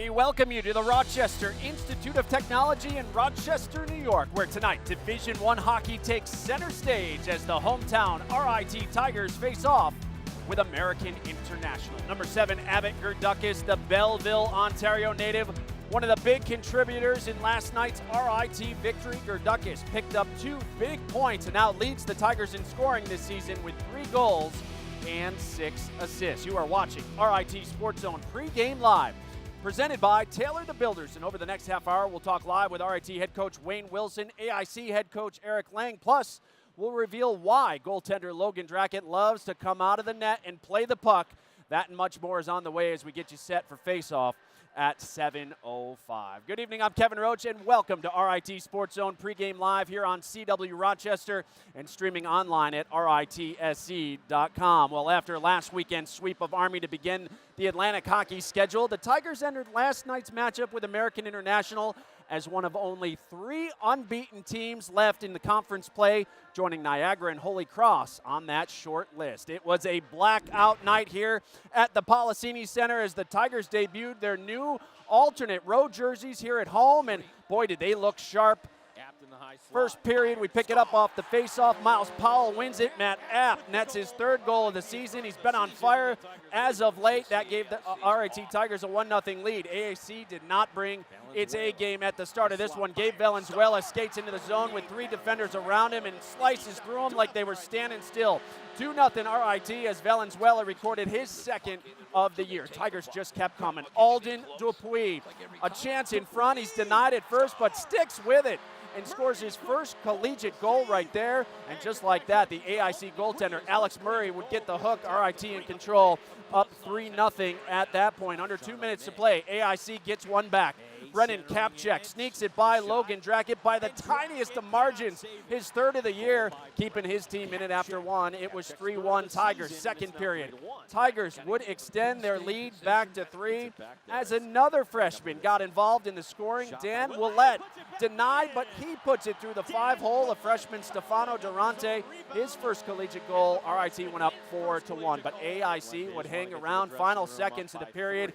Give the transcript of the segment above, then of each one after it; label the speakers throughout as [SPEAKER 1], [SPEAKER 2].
[SPEAKER 1] We welcome you to the Rochester Institute of Technology in Rochester, New York, where tonight Division I hockey takes center stage as the hometown RIT Tigers face off with American International. Number 7, Abbott Gerdukis, the Belleville, Ontario native, one of the big contributors in last night's RIT victory. Gerdukis picked up 2 big points and now leads the Tigers in scoring this season with 3 goals and 6 assists. You are watching RIT SportsZone pregame live, presented by Taylor the Builders. And over the next half hour, we'll talk live with RIT head coach Wayne Wilson, AIC head coach Eric Lang. Plus, we'll reveal why goaltender Logan Drackett loves to come out of the net and play the puck. That and much more is on the way as we get you set for face-off at 7:05. Good evening, I'm Kevin Roach, and welcome to RIT SportsZone pregame live here on CW Rochester and streaming online at ritsc.com. Well, after last weekend's sweep of Army to begin the Atlantic hockey schedule, the Tigers entered last night's matchup with American International as one of only 3 unbeaten teams left in the conference play, joining Niagara and Holy Cross on that short list. It was a blackout night here at the Policini Center as the Tigers debuted their new alternate road jerseys here at home, and boy, did they look sharp. First period, we pick it up off the faceoff. Miles Powell wins it. Matt App nets his 3rd goal of the season. He's been on fire as of late. That gave the RIT Tigers a 1-0 lead. AAC did not bring its A game at the start of this one. Gabe Valenzuela skates into the zone with 3 defenders around him and slices through them like they were standing still. 2-0 RIT as Valenzuela recorded his 2nd of the year. Tigers just kept coming. Alden Dupuis, a chance in front. He's denied at first, but sticks with it and scores his first collegiate goal right there. And just like that, the AIC goaltender, Alex Murray, would get the hook. RIT in control, up 3-0 at that point. Under 2 minutes to play, AIC gets one back. Brennan Kapchek sneaks it by Logan Drackett by the tiniest of margins. His 3rd of the year, keeping his team in it after 1. It was 3-1 Tigers, 2nd period. Tigers would extend their lead back to 3 as another freshman got involved in the scoring. Dan Willett denied, but he puts it through the 5-hole of freshman Stefano Durante. His first collegiate goal. RIT went up 4-1, but AIC would hang around. Final seconds of the period.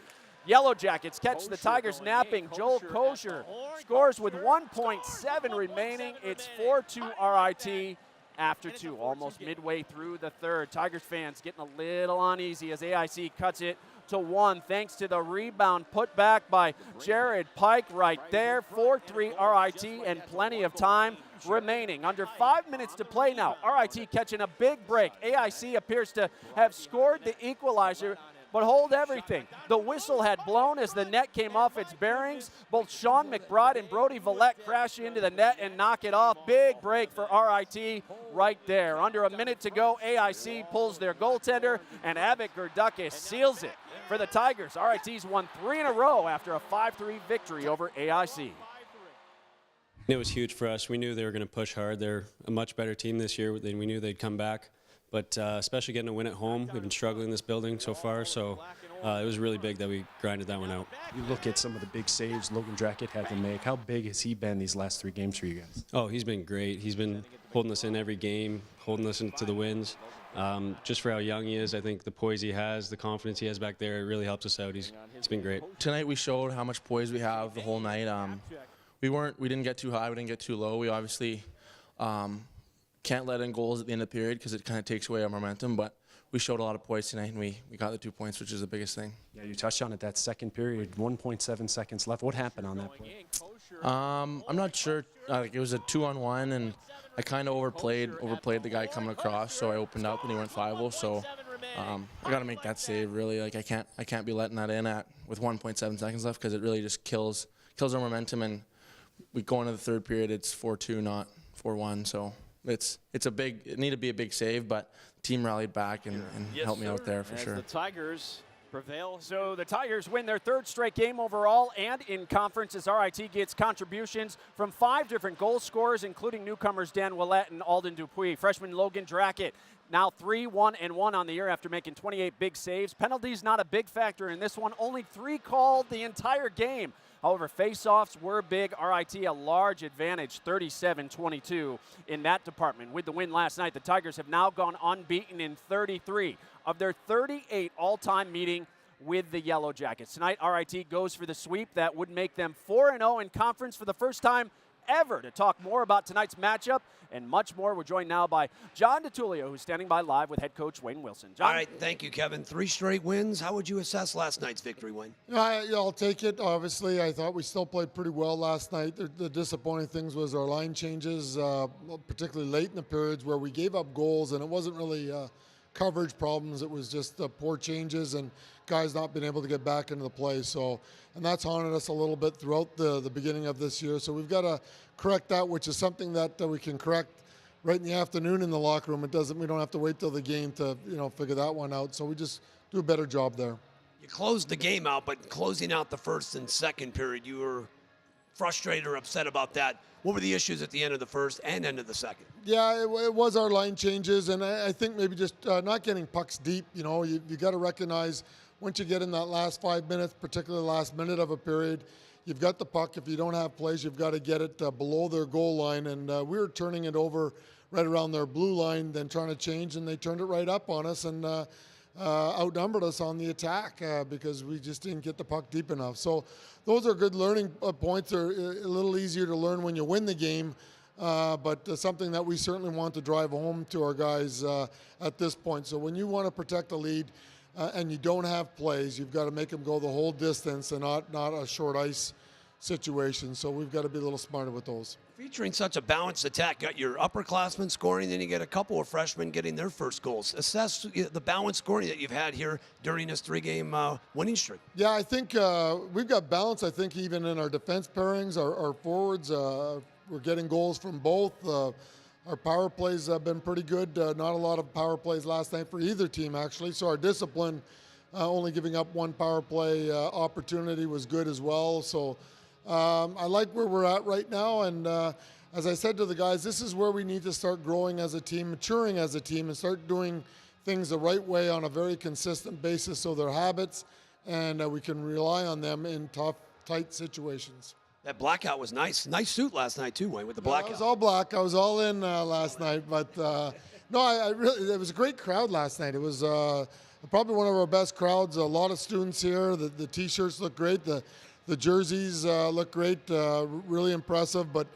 [SPEAKER 1] Yellow Jackets catch the Tigers napping. Joel Kosher scores with 1.7 remaining. It's 4-2 RIT after 2, almost midway through the 3rd. Tigers fans getting a little uneasy as AIC cuts it to 1 thanks to the rebound put back by Jared Pike right there. 4-3 RIT and plenty of time remaining. Under 5 minutes to play now. RIT catching a big break. AIC appears to have scored the equalizer, but hold everything. The whistle had blown as the net came off its bearings. Both Sean McBride and Brody Villette crash into the net and knock it off. Big break for RIT right there. Under a minute to go, AIC pulls their goaltender, and Abbott Gerdukis seals it for the Tigers. RIT's won 3 in a row after a 5-3 victory over AIC.
[SPEAKER 2] It was huge for us. We knew they were going to push hard. They're a much better team this year. We knew they'd come back. But especially getting a win at home, we've been struggling in this building so far, so it was really big that we grinded that one out.
[SPEAKER 3] You look at some of the big saves Logan Drackett had to make. How big has he been these last 3 games for you guys?
[SPEAKER 2] Oh, he's been great. He's been holding us in every game, holding us into the wins. Just for how young he is, I think the poise he has, the confidence he has back there, it really helps us out. It's been great.
[SPEAKER 4] Tonight we showed how much poise we have the whole night. We didn't get too high, we didn't get too low. We obviously can't let in goals at the end of the period because it kind of takes away our momentum, but we showed a lot of poise tonight, and we got the 2 points, which is the biggest thing.
[SPEAKER 3] Yeah, you touched on it, that 2nd period, 1.7 seconds left. What happened on that play?
[SPEAKER 4] I'm not sure. It was a 2-on-1, and I kind of overplayed the guy coming across, so I opened up, and he went 5-0, so I got to make that save, really. Like, I can't be letting that in with 1.7 seconds left because it really just kills our momentum, and we go into the 3rd period, it's 4-2, not 4-1, so it needed to be a big save, but the team rallied back and helped me out there for sure.
[SPEAKER 1] The Tigers prevail. So the Tigers win their 3rd straight game overall and in conference as RIT gets contributions from 5 different goal scorers, including newcomers Dan Willett and Alden Dupuis. Freshman Logan Drackett now 3-1-1 on the year after making 28 big saves. Penalties not a big factor in this one. Only 3 called the entire game. However, face-offs were big. RIT a large advantage, 37-22 in that department. With the win last night, the Tigers have now gone unbeaten in 33 of their 38 all-time meeting with the Yellow Jackets. Tonight, RIT goes for the sweep that would make them 4-0 in conference for the first time ever. To talk more about tonight's matchup and much more, we're joined now by John DeTulio, who's standing by live with head coach Wayne Wilson. John?
[SPEAKER 5] All right, thank you, Kevin. 3 straight wins. How would you assess last night's victory, Wayne?
[SPEAKER 6] I'll take it. Obviously, I thought we still played pretty well last night. The disappointing things was our line changes, particularly late in the periods where we gave up goals, and it wasn't really coverage problems. It was just poor changes and guys not being able to get back into the play. And that's haunted us a little bit throughout the beginning of this year. So we've got to correct that, which is something that we can correct right in the afternoon in the locker room. We don't have to wait till the game to figure that one out. So we just do a better job there.
[SPEAKER 5] You closed the game out, but closing out the first and second period, you were frustrated or upset about that. What were the issues at the end of the first and end of the second?
[SPEAKER 6] Yeah, it was our line changes, and I think maybe just not getting pucks deep. You got to recognize once you get in that last 5 minutes, particularly the last minute of a period, you've got the puck. If you don't have plays, you've got to get it below their goal line, and we were turning it over right around their blue line, then trying to change, and they turned it right up on us and outnumbered us on the attack because we just didn't get the puck deep enough. So those are good learning points. They're a little easier to learn when you win the game, but something that we certainly want to drive home to our guys at this point. So when you want to protect a lead and you don't have plays, you've got to make them go the whole distance and not a short ice situation. So we've got to be a little smarter with those.
[SPEAKER 5] Featuring such a balanced attack, got your upperclassmen scoring, then you get a couple of freshmen getting their first goals. Assess the balanced scoring that you've had here during this 3-game winning streak.
[SPEAKER 6] Yeah, I think we've got balance. I think even in our defense pairings, our forwards, we're getting goals from both. Our power plays have been pretty good. Not a lot of power plays last night for either team, actually. So our discipline, only giving up one power play opportunity, was good as well. So I like where we're at right now. And as I said to the guys, this is where we need to start growing as a team, maturing as a team, and start doing things the right way on a very consistent basis so they're habits and we can rely on them in tough, tight situations.
[SPEAKER 5] That blackout was nice. Nice suit last night too, Wayne, with the blackout.
[SPEAKER 6] I was all black. I was all in last night. But no, I really, it was a great crowd last night. It was probably one of our best crowds. A lot of students here. The T-shirts look great. The jerseys look great. Really impressive. But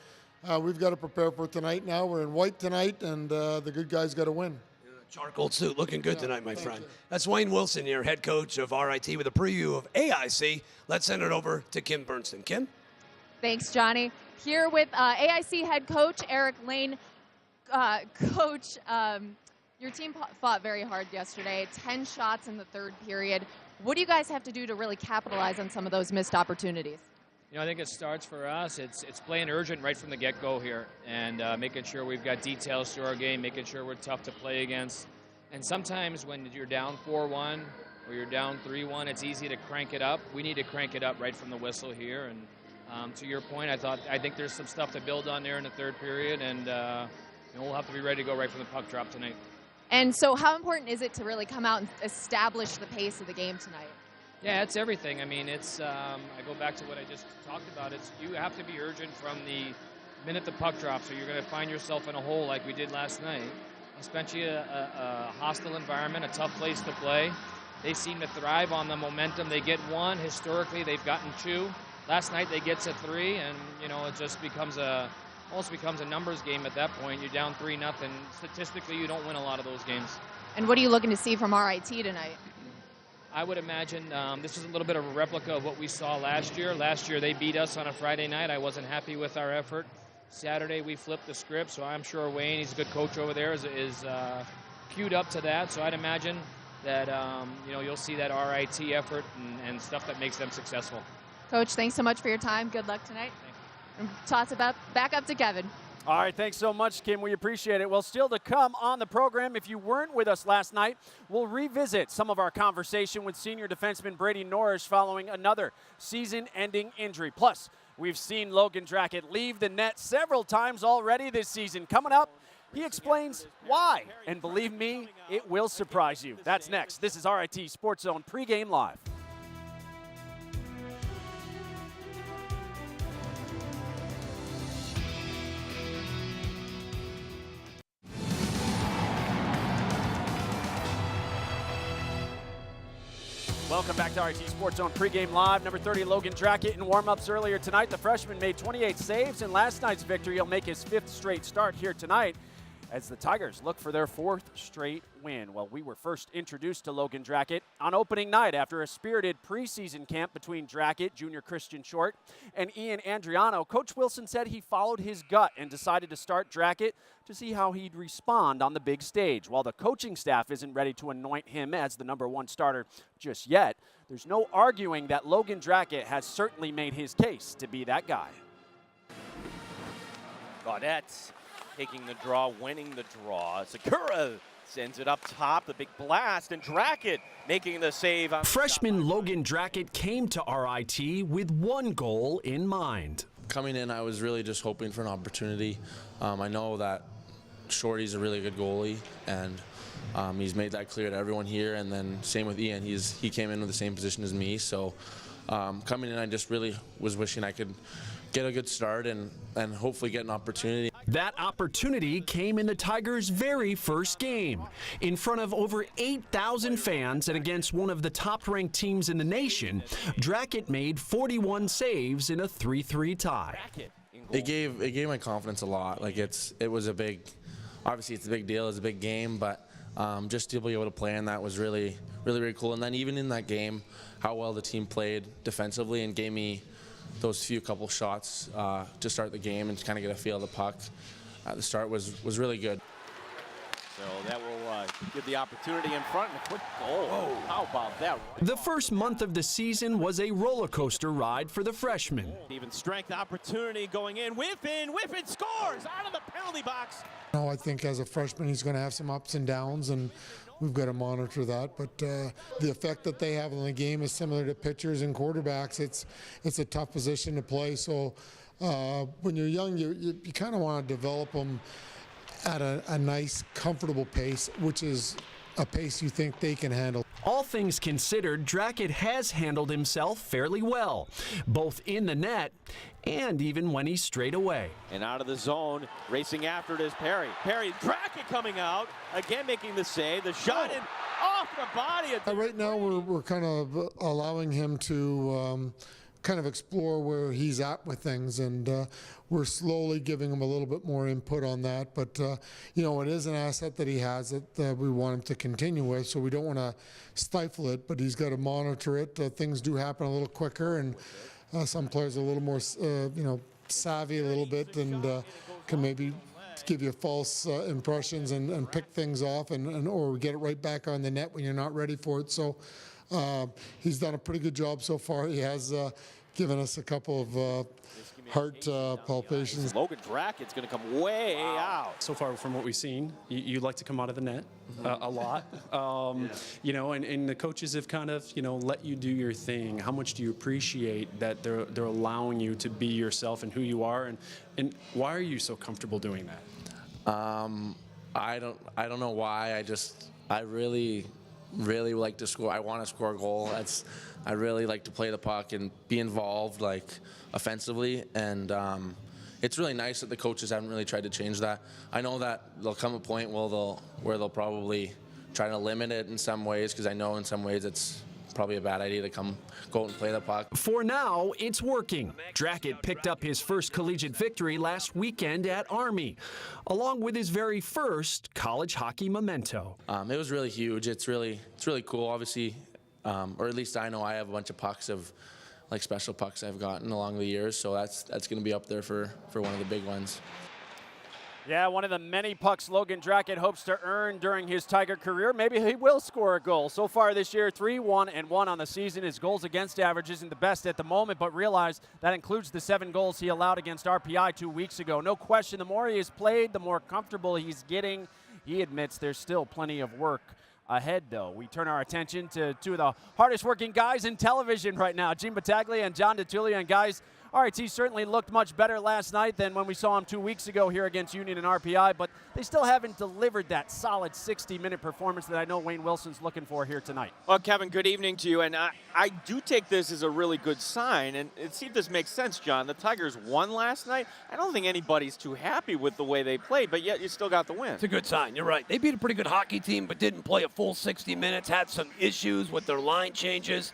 [SPEAKER 6] we've got to prepare for tonight now. We're in white tonight, and the good guys got to win.
[SPEAKER 5] Charcoal suit, looking good tonight, my friend. That's Wayne Wilson here, head coach of RIT, with a preview of AIC. Let's send it over to Kim Bernstein. Kim?
[SPEAKER 7] Thanks, Johnny. Here with AIC head coach Eric Lane. Coach, your team fought very hard yesterday. 10 shots in the third period. What do you guys have to do to really capitalize on some of those missed opportunities?
[SPEAKER 8] I think it starts for us. It's playing urgent right from the get-go here, and making sure we've got details to our game, making sure we're tough to play against. And sometimes when you're down 4-1 or you're down 3-1, it's easy to crank it up. We need to crank it up right from the whistle here. And to your point, I think there's some stuff to build on there in the third period, and we'll have to be ready to go right from the puck drop tonight.
[SPEAKER 7] And so how important is it to really come out and establish the pace of the game tonight?
[SPEAKER 8] Yeah, it's everything. I mean, it's I go back to what I just talked about. It's you have to be urgent from the minute the puck drops, or you're going to find yourself in a hole like we did last night. Especially a hostile environment, a tough place to play. They seem to thrive on the momentum. They get one. Historically, they've gotten two. Last night they get to 3, and it just almost becomes a numbers game at that point. You're down 3-0. Statistically, you don't win a lot of those games.
[SPEAKER 7] And what are you looking to see from RIT tonight?
[SPEAKER 8] I would imagine this is a little bit of a replica of what we saw last year. Last year they beat us on a Friday night. I wasn't happy with our effort. Saturday we flipped the script, so I'm sure Wayne, he's a good coach over there, is queued up to that. So I'd imagine that you'll see that RIT effort and stuff that makes them successful.
[SPEAKER 7] Coach, thanks so much for your time. Good luck tonight. And toss it back up to Kevin.
[SPEAKER 1] All right, thanks so much, Kim. We appreciate it. Well, still to come on the program, if you weren't with us last night, we'll revisit some of our conversation with senior defenseman Brady Norris following another season-ending injury. Plus, we've seen Logan Drackett leave the net several times already this season. Coming up, he explains why. And believe me, it will surprise you. That's next. This is RIT SportsZone Pregame Live. Welcome back to RIT SportsZone Pregame Live. Number 30, Logan Drackett in warm-ups earlier tonight. The freshman made 28 saves in last night's victory. He'll make his 5th straight start here tonight as the Tigers look for their 4th straight win. Well, we were first introduced to Logan Drackett on opening night after a spirited preseason camp between Drackett, junior Christian Short, and Ian Andriano. Coach Wilson said he followed his gut and decided to start Drackett to see how he'd respond on the big stage. While the coaching staff isn't ready to anoint him as the #1 starter just yet, there's no arguing that Logan Drackett has certainly made his case to be that guy.
[SPEAKER 9] Gaudette taking the draw, winning the draw. Sakura sends it up top, the big blast, and Drackett making the save.
[SPEAKER 10] Freshman Logan Drackett came to RIT with one goal in mind.
[SPEAKER 4] Coming in, I was really just hoping for an opportunity. I know that Shorty's a really good goalie, and he's made that clear to everyone here. And then same with Ian, he came in with the same position as me. So coming in, I just really was wishing I could get a good start and hopefully get an opportunity.
[SPEAKER 10] That opportunity came in the Tigers' very first game. In front of over 8,000 fans and against one of the top-ranked teams in the nation, Drackett made 41 saves in a 3-3 tie.
[SPEAKER 4] It gave my confidence a lot. Like it was a big, obviously it's a big deal, it's a big game, but just to be able to play in that was really cool. And then even in that game, how well the team played defensively and gave me those couple shots to start the game and to kind of get a feel of the puck at the start was really good.
[SPEAKER 9] So that will give the opportunity in front and a quick goal. Whoa. How about that?
[SPEAKER 10] The first month of the season was a roller coaster ride for the freshman.
[SPEAKER 9] Even strength opportunity going in. Whiffin scores out of the penalty box.
[SPEAKER 6] I think as a freshman he's going to have some ups and downs, and we've got to monitor that. But the effect that they have on the game is similar to pitchers and quarterbacks. It's a tough position to play. So when you're young, you kind of want to develop them at a nice, comfortable pace, which is a pace you think they can handle.
[SPEAKER 10] All things considered, Drackett has handled himself fairly well, both in the net and even when he's straight away.
[SPEAKER 9] And out of the zone, racing after it is Perry. Drackett coming out, again making the save. The shot and off the body.
[SPEAKER 6] Right now we're kind of allowing him to kind of explore where he's at with things, and we're slowly giving him a little bit more input on that. But it is an asset that he has that we want him to continue with, so we don't want to stifle it, but he's got to monitor it. Things do happen a little quicker, and some players are a little more savvy a little bit, and can maybe give you false impressions and pick things off or get it right back on the net when you're not ready for it. So he's done a pretty good job so far. He has given us a couple of heart palpitations.
[SPEAKER 9] Logan Drackett's going to come way out.
[SPEAKER 3] So far from what we've seen, you like to come out of the net a lot. And the coaches have kind of, let you do your thing. How much do you appreciate that they're allowing you to be yourself and who you are, and why are you so comfortable doing that?
[SPEAKER 4] I don't know why. I really like to score. I want to score a goal. I really like to play the puck and be involved, like offensively, and it's really nice that the coaches haven't really tried to change that. I know that there'll come a point where they'll probably try to limit it in some ways, because I know in some ways it's probably a bad idea to go out and play the puck.
[SPEAKER 10] For now, it's working. Drackett picked up his first collegiate victory last weekend at Army, along with his very first college hockey memento.
[SPEAKER 4] It was really huge. It's really cool. Obviously, or at least I know I have a bunch of pucks like special pucks I've gotten along the years, so that's going to be up there for one of the big ones.
[SPEAKER 1] Yeah, one of the many pucks Logan Drackett hopes to earn during his Tiger career. Maybe he will score a goal. So far this year, 3-1-1 on the season. His goals against average isn't the best at the moment, but realize that includes the 7 goals he allowed against RPI 2 weeks ago. No question, the more he has played, the more comfortable he's getting. He admits there's still plenty of work ahead, though. We turn our attention to two of the hardest working guys in television right now, Gene Battaglia and John DeTullio. And guys, RIT certainly looked much better last night than when we saw them 2 weeks ago here against Union and RPI, but they still haven't delivered that solid 60-minute performance that I know Wayne Wilson's looking for here tonight.
[SPEAKER 9] Well, Kevin, good evening to you, and I do take this as a really good sign, and see if this makes sense, John. The Tigers won last night. I don't think anybody's too happy with the way they played, but yet you still got the win.
[SPEAKER 5] It's a good sign. You're right. They beat a pretty good hockey team, but didn't play a full 60 minutes, had some issues with their line changes,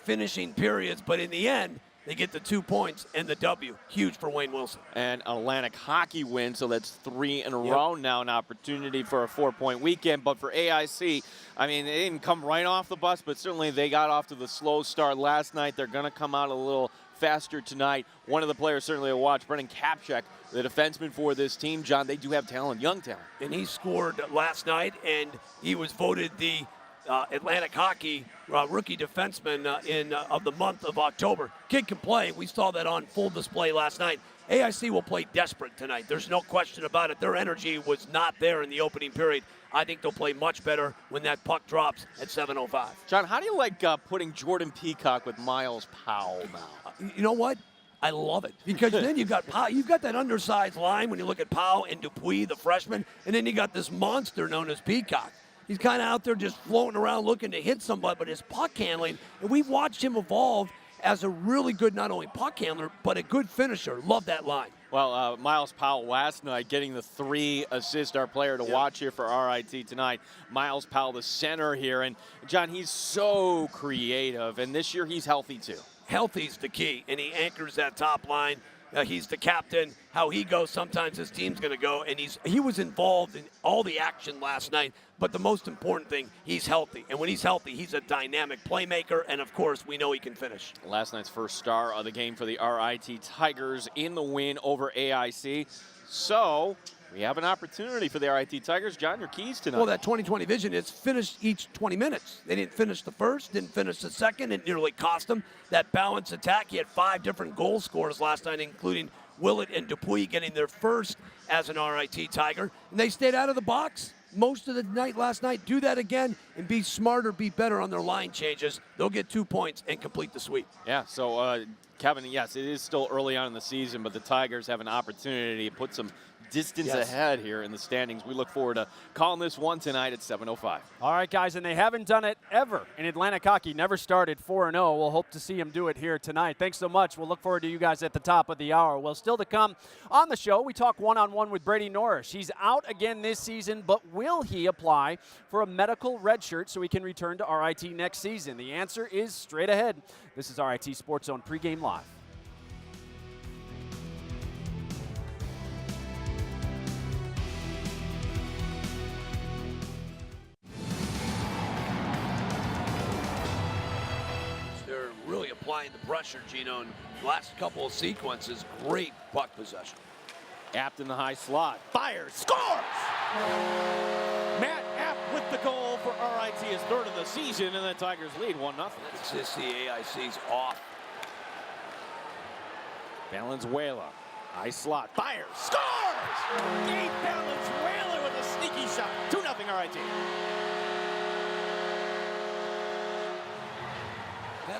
[SPEAKER 5] finishing periods, but in the end, they get the 2 points and the W. Huge for Wayne Wilson.
[SPEAKER 9] And Atlantic hockey win, so that's 3 in a row now, an opportunity for a 4-point weekend. But for AIC, I mean, they didn't come right off the bus, but certainly they got off to the slow start last night. They're going to come out a little faster tonight. One of the players certainly to watch, Brendan Kapchek, the defenseman for this team. John, they do have talent, young talent.
[SPEAKER 5] And he scored last night, and he was voted the Atlantic Hockey rookie defenseman of the month of October. Kid can play. We saw that on full display last night. AIC will play desperate tonight. There's no question about it. Their energy was not there in the opening period. I think they'll play much better when that puck drops at 7:05.
[SPEAKER 9] John, how do you like putting Jordan Peacock with Miles Powell now?
[SPEAKER 5] You know what? I love it, because then you've got that undersized line when you look at Powell and Dupuis, the freshman, and then you got this monster known as Peacock. He's kind of out there just floating around looking to hit somebody, but his puck handling, and we've watched him evolve as a really good, not only puck handler, but a good finisher. Love that line.
[SPEAKER 9] Well, Miles Powell last night getting the 3 assist, our player to watch here for RIT tonight. Miles Powell, the center here. And, John, he's so creative, and this year he's healthy too.
[SPEAKER 5] Healthy's the key, and he anchors that top line. He's the captain. How he goes, sometimes his team's going to go, and he was involved in all the action last night. But the most important thing, he's healthy. And when he's healthy, he's a dynamic playmaker, and, of course, we know he can finish.
[SPEAKER 9] Last night's first star of the game for the RIT Tigers in the win over AIC. So we have an opportunity for the RIT Tigers. John, your keys tonight.
[SPEAKER 5] Well, that 20-20 vision is finish each 20 minutes. They didn't finish the first, didn't finish the second. It nearly cost them. That balanced attack, he had 5 different goal scorers last night, including Willett and Dupuis getting their first as an RIT Tiger. And they stayed out of the box most of the night last night. Do that again and be smarter, be better on their line changes. They'll get 2 points and complete the sweep.
[SPEAKER 9] Yeah, so Kevin, yes, it is still early on in the season, but the Tigers have an opportunity to put some distance ahead here in the standings. We look forward to calling this one tonight at 7:05.
[SPEAKER 1] All right, guys, and they haven't done it ever in Atlantic hockey. Never started 4-0. We'll hope to see them do it here tonight. Thanks so much. We'll look forward to you guys at the top of the hour. Well, still to come on the show, we talk one-on-one with Brady Norris. He's out again this season, but will he apply for a medical red shirt so he can return to RIT next season? The answer is straight ahead. This is RIT SportsZone Pregame Live.
[SPEAKER 5] Really applying the pressure, Gino, and last couple of sequences, great puck possession.
[SPEAKER 9] Apt in the high slot, fires, scores! Matt Apt with the goal for RIT, his 3rd of the season, and the Tigers lead 1-0.
[SPEAKER 5] Let's just see AIC's off.
[SPEAKER 9] Valenzuela, high slot, fires, scores! Gabe Valenzuela with a sneaky shot, 2-0 RIT.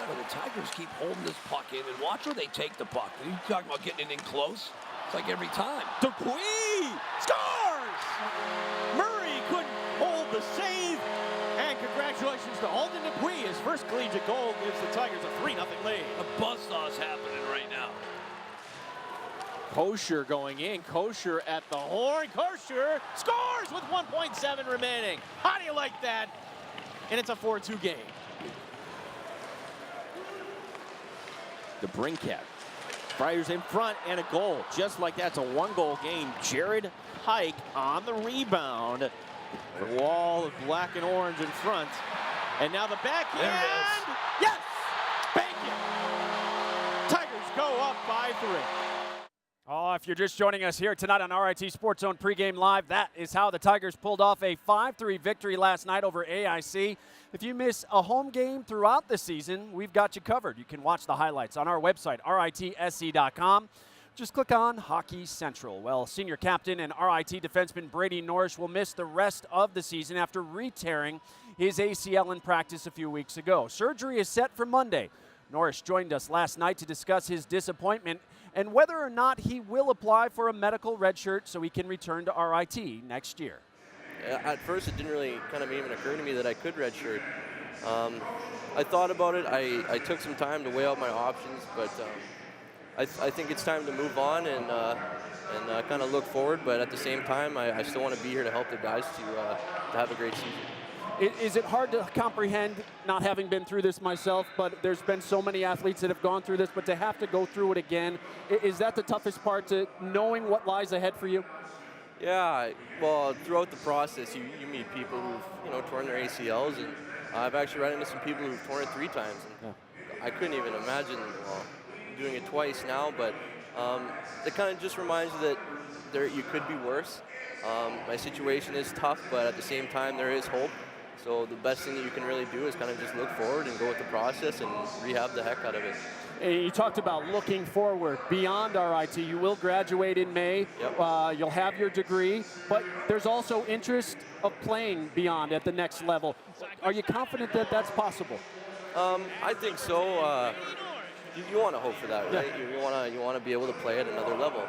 [SPEAKER 5] The Tigers keep holding this puck in, and watch where they take the puck. You talking about getting it in close? It's like every time.
[SPEAKER 9] Dupuis scores! Murray couldn't hold the save. And congratulations to Alden Dupuis. His first collegiate goal gives the Tigers a 3-0 lead.
[SPEAKER 5] A buzzsaw's happening right now.
[SPEAKER 9] Kosher going in. Kosher at the horn. Kosher scores with 1.7 remaining. How do you like that? And it's a 4-2 game. The Brinket. Friars in front and a goal. Just like that's a 1-goal game. Jared Pike on the rebound. The wall of black and orange in front. And now the backhand.
[SPEAKER 5] There it is.
[SPEAKER 9] Yes! Thank you. Tigers go up by 3.
[SPEAKER 1] Oh, if you're just joining us here tonight on RIT SportsZone Pregame Live, that is how the Tigers pulled off a 5-3 victory last night over AIC. If you miss a home game throughout the season, we've got you covered. You can watch the highlights on our website, ritsc.com. Just click on Hockey Central. Well, senior captain and RIT defenseman Brady Norris will miss the rest of the season after re-tearing his ACL in practice a few weeks ago. Surgery is set for Monday, Norris joined us last night to discuss his disappointment and whether or not he will apply for a medical redshirt so he can return to RIT next year.
[SPEAKER 11] At first, it didn't really kind of even occur to me that I could redshirt. I thought about it. I took some time to weigh out my options, but I think it's time to move on and kind of look forward. But at the same time, I still want to be here to help the guys to have a great season.
[SPEAKER 1] Is it hard to comprehend, not having been through this myself, but there's been so many athletes that have gone through this, but to have to go through it again, is that the toughest part, to knowing what lies ahead for you?
[SPEAKER 11] Yeah, well, throughout the process, you meet people who've torn their ACLs, and I've actually run into some people who've torn it 3 times. And I couldn't even imagine doing it twice now, but it kind of just reminds you that you could be worse. My situation is tough, but at the same time, there is hope. So the best thing that you can really do is kind of just look forward and go with the process and rehab the heck out of it.
[SPEAKER 1] You talked about looking forward beyond RIT. You will graduate in May.
[SPEAKER 11] Yep.
[SPEAKER 1] You'll have your degree, but there's also interest of playing beyond at the next level. Are you confident that that's possible?
[SPEAKER 11] I think so. You want to hope for that, right? Yeah. You want to be able to play at another level.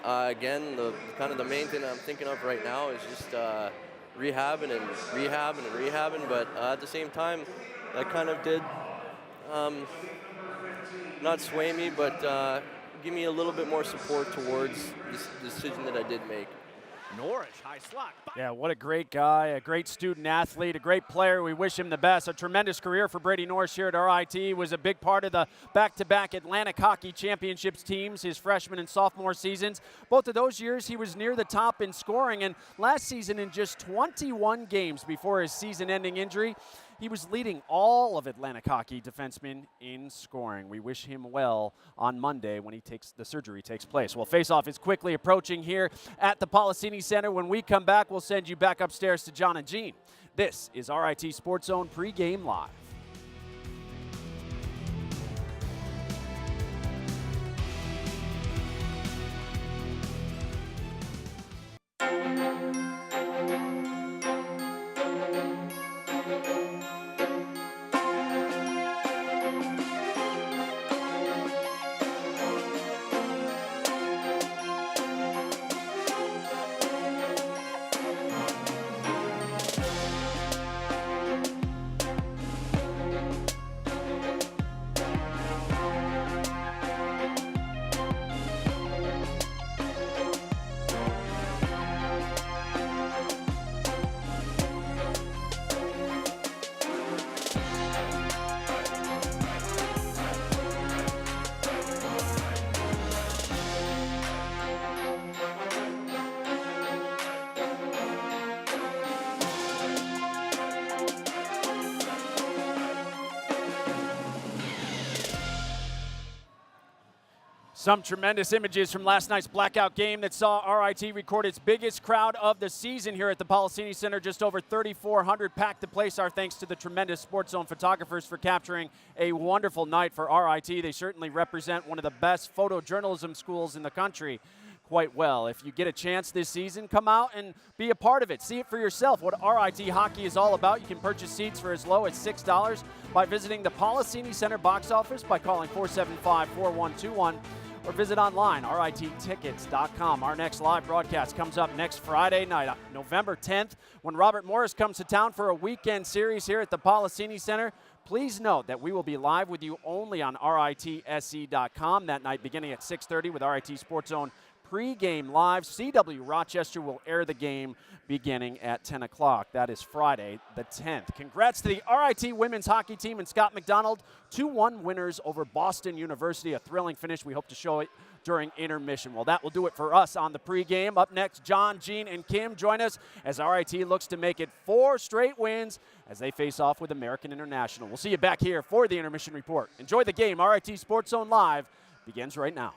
[SPEAKER 11] Again, the main thing I'm thinking of right now is just rehabbing and rehabbing. But at the same time, that kind of did not sway me, but give me a little bit more support towards this decision that I did make.
[SPEAKER 1] Norris, high slot. Yeah, what a great guy, a great student athlete, a great player. We wish him the best. A tremendous career for Brady Norris here at RIT. He was a big part of the back-to-back Atlantic Hockey Championships teams his freshman and sophomore seasons. Both of those years, he was near the top in scoring, and last season in just 21 games before his season-ending injury, he was leading all of Atlantic Hockey defensemen in scoring. We wish him well on Monday when the surgery takes place. Well, face-off is quickly approaching here at the Policini Center. When we come back, we'll send you back upstairs to John and Jean. This is RIT Sports Zone Pregame Live. Some tremendous images from last night's blackout game that saw RIT record its biggest crowd of the season here at the Policini Center. Just over 3,400 packed the place. Our thanks to the tremendous SportsZone photographers for capturing a wonderful night for RIT. They certainly represent one of the best photojournalism schools in the country quite well. If you get a chance this season, come out and be a part of it. See it for yourself, what RIT hockey is all about. You can purchase seats for as low as $6 by visiting the Policini Center box office by calling 475-4121. or visit online, rittickets.com. Our next live broadcast comes up next Friday night, November 10th, when Robert Morris comes to town for a weekend series here at the Policini Center. Please note that we will be live with you only on RITSE.com that night beginning at 6:30 with RIT Sports Zone Pregame Live. CW Rochester will air the game beginning at 10 o'clock. That is Friday the 10th. Congrats to the RIT women's hockey team and Scott McDonald, 2-1 winners over Boston University. A thrilling finish. We hope to show it during intermission. Well, that will do it for us on the pregame. Up next, John, Jean, and Kim join us as RIT looks to make it 4 straight wins as they face off with American International. We'll see you back here for the intermission report. Enjoy the game. RIT Sports Zone Live begins right now.